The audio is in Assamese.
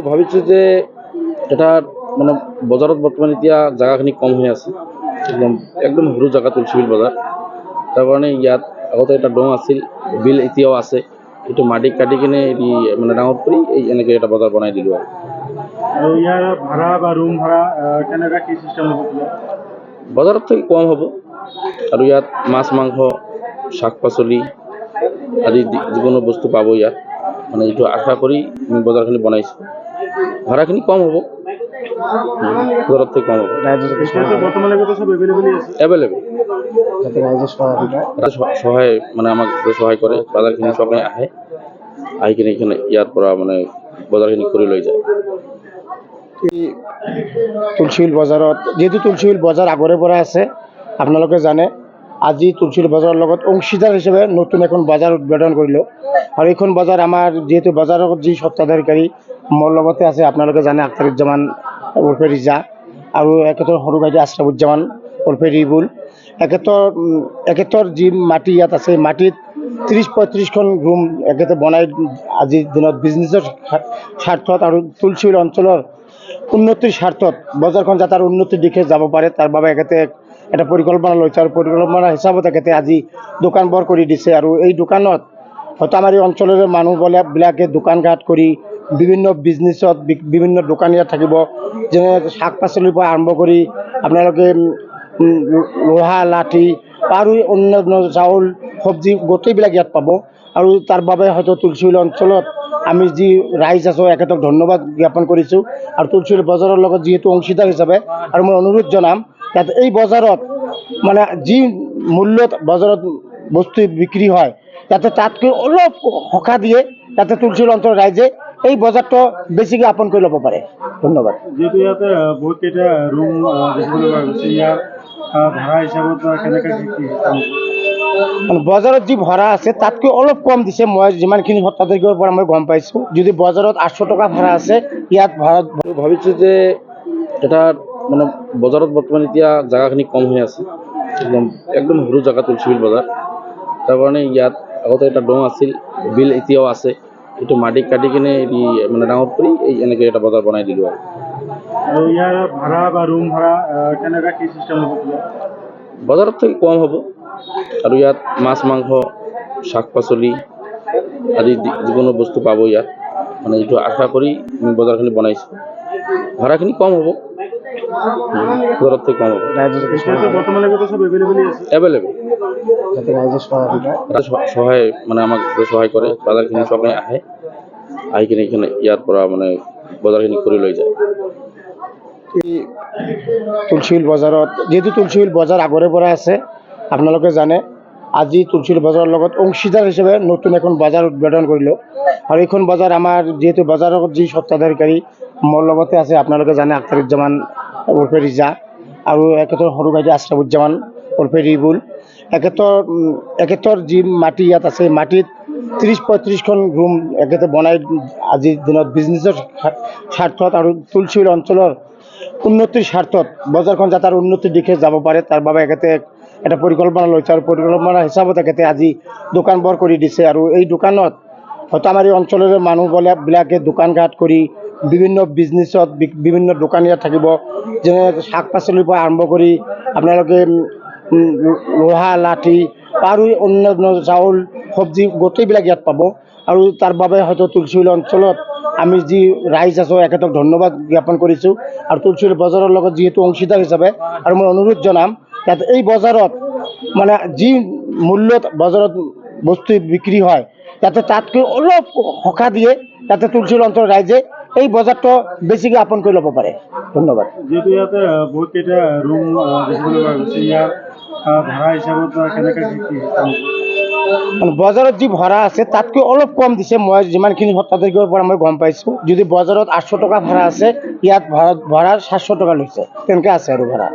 ভাবিছোঁ যে এটা মানে বজাৰত বৰ্তমান এতিয়া জেগাখিনি কম হৈ আছে, একদম একদম সৰু জেগা তুলসীবিল বজাৰ। তাৰ কাৰণে ইয়াত আগতে এটা দং আছিল, বিল এতিয়াও আছে। এইটো মাটি কাটি কিনে মানে ডাঙৰ কৰি এনেকৈ এটা বজাৰ বনাই দিলোঁ আৰু ইয়াৰ ভাড়া বা ৰুম ভাড়া কেনেকুৱা কি চিষ্টেম হ'ব? বজাৰত থাকি কম হ'ব আৰু ইয়াত মাছ মাংস শাক পাচলি আদি যিকোনো বস্তু পাব ইয়াত। মানে এইটো আশা কৰি আমি বজাৰখিনি বনাইছোঁ। ভাড়াখিনি কম হ'ব, বজাৰত থাকি কম হ'ব। বৰ্তমানলৈকে চব এভেইলেবল আছে, এভেইলেবল সহায় মানে আমাক সহায় কৰে। বজাৰখিনি চবে আহে, আহি কিনে এইখানে ইয়াৰ পৰা মানে বজাৰখিনি কৰি লৈ যায়। তুলসীবিল বজাৰত যেহেতু তুলসীবিল বজাৰ আগৰে পৰা আছে, আপোনালোকে জানে। আজি তুলসীবিল বজাৰৰ লগত অংশীদাৰ হিচাপে নতুন এখন বজাৰ উদ্বোধন কৰিলোঁ। আৰু এইখন বজাৰ আমাৰ যিহেতু বজাৰৰ যি স্বত্বাধিকাৰী মোৰ লগতে আছে, আপোনালোকে জানে আখতাৰুজ্জামান উৰ্ফে ৰিজা, আৰু এখেতৰ সৰু ভাইটি আছৰাফুজ্জামান উৰ্ফে ৰিবুল। এখেতৰ যি মাটি ইয়াত আছে, মাটিত 30-35খন ৰুম এখেতে বনাই আজিৰ দিনত বিজনেছৰ স্বাৰ্থত আৰু তুলসীবিল অঞ্চলৰ উন্নতিৰ স্বাৰ্থত বজাৰখন যাতে আৰু উন্নতিৰ দিশে যাব পাৰে, তাৰ বাবে এখেতে এটা পৰিকল্পনা লৈছে। আৰু পৰিকল্পনা হিচাপত এখেতে আজি দোকানবোৰ কৰি দিছে। আৰু এই দোকানত হয়তো আমাৰ এই অঞ্চলৰে মানুহবিলাকে দোকান ঘাট কৰি বিভিন্ন বিজনেছত বিভিন্ন দোকানীয়া থাকিব, যেনে শাক পাচলিৰ পৰা আৰম্ভ কৰি আপোনালোকে লোহা লাঠি আৰু অন্যান্য চাউল চব্জি গোটেইবিলাক ইয়াত পাব। আৰু তাৰ বাবে হয়তো তুলসীবিল অঞ্চলত আমি যি ৰাইজ আছোঁ এখেতক ধন্যবাদ জ্ঞাপন কৰিছোঁ। আৰু তুলসীবিল বজাৰৰ লগত যিহেতু অংশীদাৰ হিচাপে, আৰু মই অনুৰোধ জনাম যাতে এই বজাৰত মানে যি মূল্যত বজাৰত বস্তু বিক্ৰী হয়, যাতে তাতকৈ অলপ সকাহ দিয়ে, যাতে তুলসীবিল অঞ্চলৰ ৰাইজে এই বজাৰটো বেছিকৈ আপন কৰি ল'ব পাৰে। ধন্যবাদ। যিহেতু ইয়াতে বহুত কেইটা ৰুম দেখিবলৈ পোৱা গৈছে, ইয়াৰ ভাড়া হিচাপত কেনেকৈ কি বজাৰত যি ভাড়া আছে তাতকৈ অলপ কম দিছে। মই যিমানখিনি সত্তাধিকাৰৰ পৰা মই গম পাইছোঁ, যদি বজাৰত 800 টকা ভাড়া আছে, ইয়াত ভাড়া ভাবিছোঁ যে এটা মানে বজাৰত বৰ্তমান এতিয়া জেগাখিনি কম হৈ আছে, একদম সৰু জেগা তুলসীবিল বজাৰ। তাৰ কাৰণে ইয়াত আগতে এটা দং আছিল, বিল এতিয়াও আছে। এইটো মাটি কাটি কিনে মানে ডাঙৰ কৰি এনেকৈ এটা বজাৰ বনাই দিলোঁ আৰু ইয়াৰ ভাড়া বা ৰুম ভাড়া কেনেকুৱা কি চিষ্টেম হ'ব? বজাৰত থাকি কম হ'ব আৰু ইয়াত মাছ মাংস শাক পাচলি আদি যিকোনো বস্তু পাব ইয়াত। মানে এইটো আশা কৰি আমি বজাৰখিনি বনাইছোঁ। ভাড়াখিনি কম হ'ব, বজাৰত থাকি কম হ'ব। বৰ্তমানলৈকে চব এভেইলেবল আছে, এভেইলেবল সহায় মানে আমাক সহায় কৰে। বজাৰখিনি চবে আহে, আহি কিনে এইখানে ইয়াৰ পৰা মানে বজাৰখিনি কৰি লৈ যায়। তুলসীবিল বজাৰত যেহেতু তুলসীবিল বজাৰ আগৰে পৰা আছে, আপোনালোকে জানে। আজি তুলসীবিল বজাৰৰ লগত অংশীদাৰ হিচাপে নতুন এখন বজাৰ উদ্বোধন কৰিলোঁ। আৰু এইখন বজাৰ আমাৰ যিহেতু বজাৰৰ যি স্বত্বাধিকাৰী মোৰ লগতে আছে, আপোনালোকে জানে আখতাৰুজ্জামান উৰ্ফে ৰিজা, আৰু এখেতৰ সৰু ভাইটি আছৰাফুজ্জামান উৰ্ফে ৰিবুল। এখেতৰ যি মাটি ইয়াত আছে, মাটিত 30-35খন ৰুম এখেতে বনাই আজিৰ দিনত বিজনেছৰ স্বাৰ্থত আৰু তুলসীবিল অঞ্চলৰ উন্নতিৰ স্বাৰ্থত বজাৰখন যাতে আৰু উন্নতিৰ দিশে যাব পাৰে, তাৰ বাবে এখেতে এটা পৰিকল্পনা লৈছে। আৰু পৰিকল্পনা হিচাপত এখেতে আজি দোকানবোৰ কৰি দিছে। আৰু এই দোকানত হয়তো আমাৰ এই অঞ্চলৰে মানুহবিলাকে দোকান ঘাট কৰি বিভিন্ন বিজনেছত বিভিন্ন দোকানীয়া থাকিব, যেনে শাক পাচলিৰ পৰা আৰম্ভ কৰি আপোনালোকে লোহা লাঠি আৰু অন্যান্য চাউল চব্জি গোটেইবিলাক ইয়াত পাব। আৰু তাৰ বাবে হয়তো তুলসীবিল অঞ্চলত আমি যি ৰাইজ আছোঁ এখেতক ধন্যবাদ জ্ঞাপন কৰিছোঁ। আৰু তুলসীবিল বজাৰৰ লগত যিহেতু অংশীদাৰ হিচাপে, আৰু মই অনুৰোধ জনাম যাতে এই বজাৰত মানে যি মূল্যত বজাৰত বস্তু বিক্ৰী হয়, যাতে তাতকৈ অলপ সকাহ দিয়ে, যাতে তুলসীবিল অঞ্চলৰ ৰাইজে এই বজাৰটো বেছিকৈ আপন কৰি ল'ব পাৰে। ধন্যবাদ। যিহেতু ইয়াতে বহুত কেইটা ৰুম দেখিবলৈ পোৱা গৈছে, ইয়াৰ ভাড়া হিচাপত কেনেকৈ কি বজাৰত যি ভাড়া আছে তাতকৈ অলপ কম দিছে। মই যিমানখিনি সত্তাধিকাৰৰ পৰা মই গম পাইছোঁ, যদি বজাৰত 800 টকা ভাড়া আছে, ইয়াত ভাড়া 700 টকা লৈছে, তেনেকৈ আছে আৰু ভাড়া।